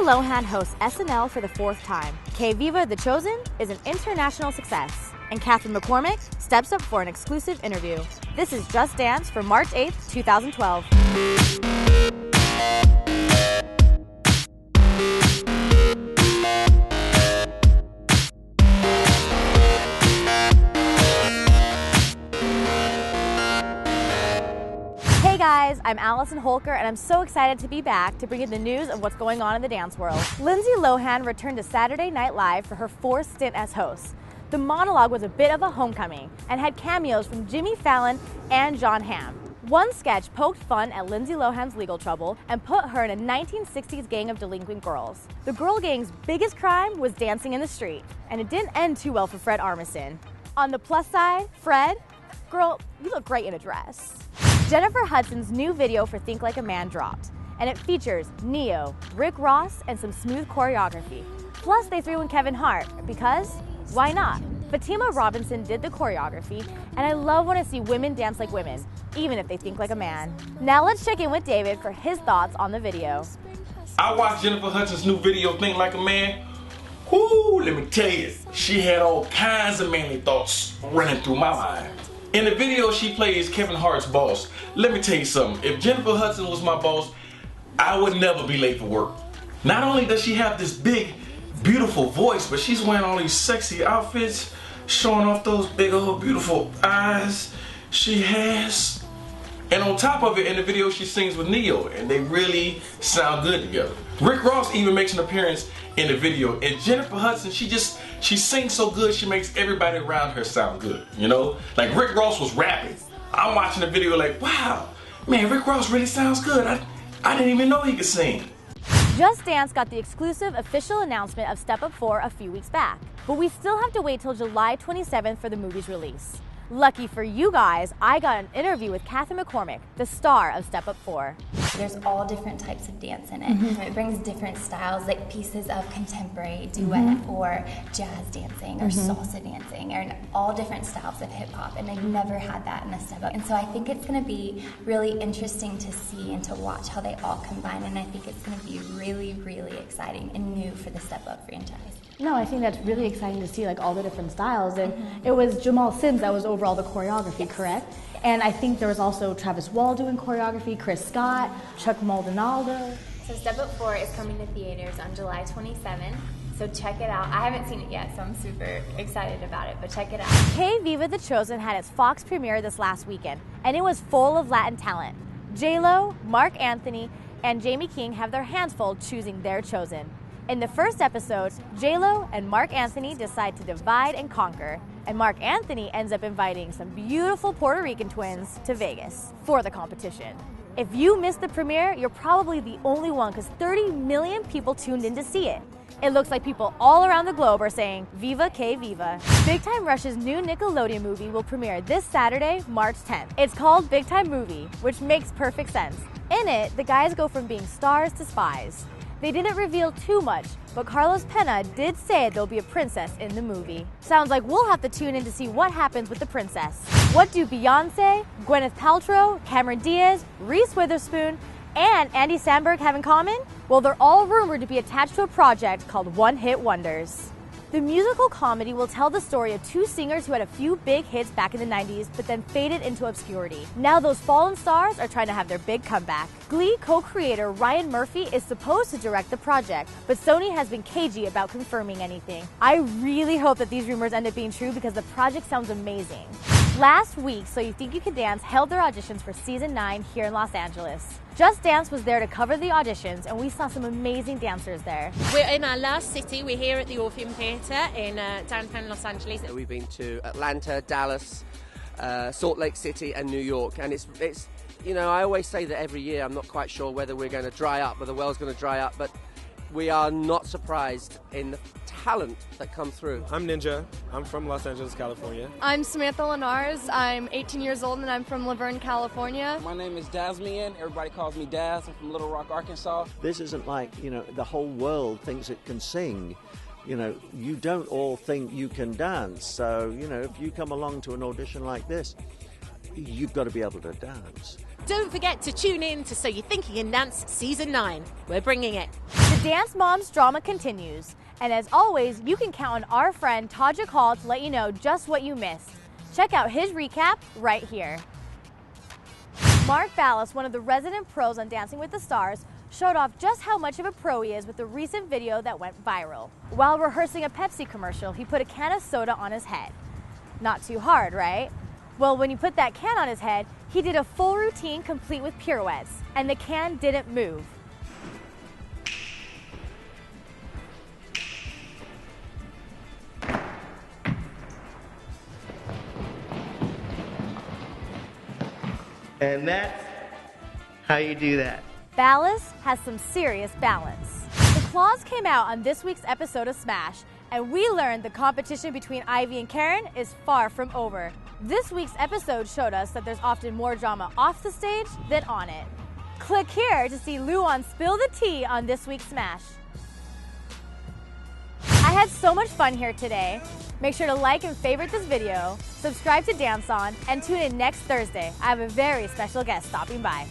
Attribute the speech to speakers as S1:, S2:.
S1: Lohan hosts SNL for the 4th time. Que Viva The Chosen is an international success. And Catherine McCormick steps up for an exclusive interview. This is Just Dance for March 8th, 2012. Hey guys, I'm Allison Holker and I'm so excited to be back to bring you the news of what's going on in the dance world. Lindsay Lohan returned to Saturday Night Live for her 4th stint as host. The monologue was a bit of a homecoming and had cameos from Jimmy Fallon and Jon Hamm. One sketch poked fun at Lindsay Lohan's legal trouble and put her in a 1960s gang of delinquent girls. The girl gang's biggest crime was dancing in the street, and it didn't end too well for Fred Armisen. On the plus side, Fred, girl, you look great in a dress. Jennifer Hudson's new video for Think Like a Man dropped, and it features Ne-Yo, Rick Ross, and some smooth choreography. Plus, they threw in Kevin Hart, because why not? Fatima Robinson did the choreography, and I love when I see women dance like women, even if they think like a man. Now let's check in with David for his thoughts on the video.
S2: I watched Jennifer Hudson's new video, Think Like a Man. Whoo, let me tell you, she had all kinds of manly thoughts running through my mind. In the video, she plays Kevin Hart's boss. Let me tell you something, if Jennifer Hudson was my boss, I would never be late for work. Not only does she have this big, beautiful voice, but she's wearing all these sexy outfits, showing off those big old beautiful eyes she has. And on top of it, in the video she sings with Ne-Yo, and they really sound good together. Rick Ross even makes an appearance in the video, and Jennifer Hudson, she sings so good she makes everybody around her sound good, you know? Like Rick Ross was rapping. I'm watching the video like, wow, man, Rick Ross really sounds good. I didn't even know he could sing.
S1: Just Dance got the exclusive official announcement of Step Up 4 a few weeks back, but we still have to wait till July 27th for the movie's release. Lucky for you guys, I got an interview with Catherine McCormick, the star of Step Up 4.
S3: There's all different types of dance in it. It brings different styles, like pieces of contemporary duet or jazz dancing or salsa dancing, or all different styles of hip hop, and they've never had that in a Step Up. And so I think it's going to be really interesting to see and to watch how they all combine, and I think it's going to be really, really exciting and new for the Step Up franchise.
S4: No, I think that's really exciting to see like all the different styles, and it was Jamal Sims that was over all the choreography, correct? And I think there was also Travis Wall doing choreography, Chris Scott, Chuck Maldonado.
S3: So Step Up 4 is coming to theaters on July 27th, so check it out. I haven't seen it yet, so I'm super excited about it, but check it out.
S1: Que Viva The Chosen had its Fox premiere this last weekend, and it was full of Latin talent. J-Lo, Marc Anthony, and Jamie King have their hands full choosing their chosen. In the first episode, J-Lo and Marc Anthony decide to divide and conquer, and Marc Anthony ends up inviting some beautiful Puerto Rican twins to Vegas for the competition. If you missed the premiere, you're probably the only one, because 30 million people tuned in to see it. It looks like people all around the globe are saying, Viva Que Viva. Big Time Rush's new Nickelodeon movie will premiere this Saturday, March 10th. It's called Big Time Movie, which makes perfect sense. In it, the guys go from being stars to spies. They didn't reveal too much, but Carlos Pena did say there'll be a princess in the movie. Sounds like we'll have to tune in to see what happens with the princess. What do Beyonce, Gwyneth Paltrow, Cameron Diaz, Reese Witherspoon, and Andy Samberg have in common? Well, they're all rumored to be attached to a project called One Hit Wonders. The musical comedy will tell the story of two singers who had a few big hits back in the 90s but then faded into obscurity. Now those fallen stars are trying to have their big comeback. Glee co-creator Ryan Murphy is supposed to direct the project, but Sony has been cagey about confirming anything. I really hope that these rumors end up being true because the project sounds amazing. Last week, So You Think You Can Dance held their auditions for Season 9 here in Los Angeles. Just Dance was there to cover the auditions, and we saw some amazing dancers there.
S5: We're in our last city. We're here at the Orpheum Theatre in downtown Los Angeles.
S6: We've been to Atlanta, Dallas, Salt Lake City, and New York, and it's you know, I always say that every year. I'm not quite sure whether we're going to dry up, whether the world's going to dry up, but we are not surprised in the talent that come through.
S7: I'm Ninja. I'm from Los Angeles, California.
S8: I'm Samantha Lenars. I'm 18 years old and I'm from Laverne, California.
S9: My name is Dazmian. Everybody calls me Daz. I'm from Little Rock, Arkansas.
S10: This isn't like, you know, the whole world thinks it can sing. You know, you don't all think you can dance. So, you know, if you come along to an audition like this, you've got to be able to dance.
S5: Don't forget to tune in to So You Think You Can Dance Season 9. We're bringing it.
S1: The Dance Moms drama continues, and as always, you can count on our friend Tadjik Hall to let you know just what you missed. Check out his recap right here. Mark Ballas, one of the resident pros on Dancing with the Stars, showed off just how much of a pro he is with the recent video that went viral. While rehearsing a Pepsi commercial, he put a can of soda on his head. Not too hard, right? Well, when you put that can on his head, he did a full routine complete with pirouettes, and the can didn't move.
S11: And that's how you do that.
S1: Ballas has some serious balance. The claws came out on this week's episode of Smash, and we learned the competition between Ivy and Karen is far from over. This week's episode showed us that there's often more drama off the stage than on it. Click here to see Luan spill the tea on this week's Smash. I had so much fun here today. Make sure to like and favorite this video, subscribe to Dance On, and tune in next Thursday. I have a very special guest stopping by.